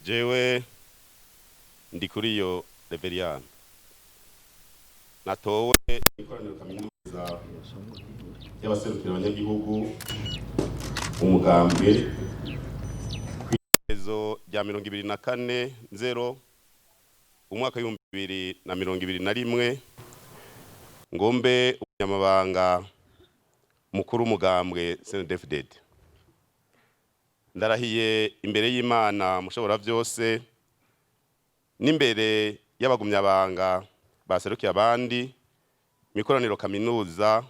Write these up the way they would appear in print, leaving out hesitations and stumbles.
Jewe Ndikuriyo Réverien natowe ikoraniro kaminuza y'abaserukira abanyagihugu Umugambwe kw'iherezo rya 2024 Nzero umwaka w'2021 ngombe Umunyamabanga Mukuru Umugambwe Cndd-Fdd. Ndarahiye imbere y'Imana mushobora vyose n'imbere y'abagumyabanga baserukiye abandi mikoraniro kaminuza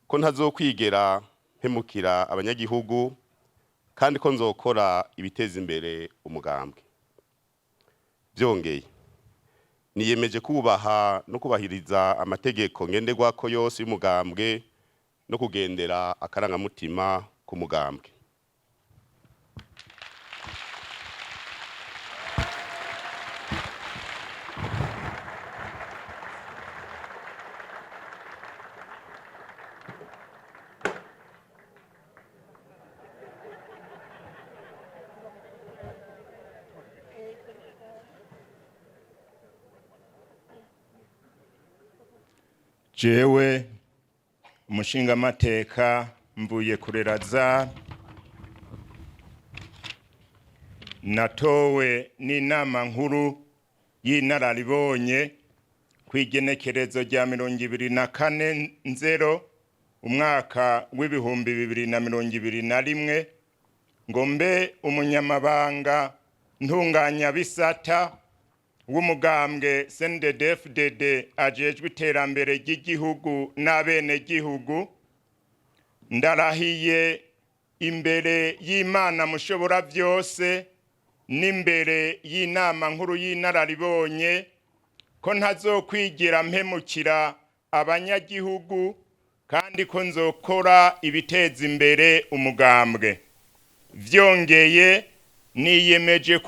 ko ntazokwigera mpemukira abanyagihugu kandi ko nzokora ibiteza imbere umugambwe. Byongeye niyemeje kubaha no kubahiriza amategeko ngenderwako yose y'umugambwe no kugendera akarangamutima ku mugambwe. Jewe umushingamateka Mvuyekure Lazare natowe n'inama nkuru y'inararibonye kw'igenekerezo rya 2024 Nzero umwaka w'2021 ngombe umunyamabanga ntunganyabisata w'Umugambwe Cndd-Fdd ajejwe iterambere ry'igihugu n'abenegihugu. Ndarahiye imbere y'Imana mushobora vyose n'imbere y'inama nkuru y'inararibonye ko ntazokwigira mpemukira abanyagihugu kandi ko nzokora ibiteza imbere umugambwe. Vyongeye niyemeje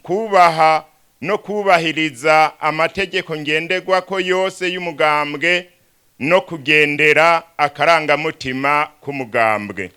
kubaha no kubahiriza amategeko ngenderwako yose y'umugambwe no kugendera akarangamutima k'umugambwe.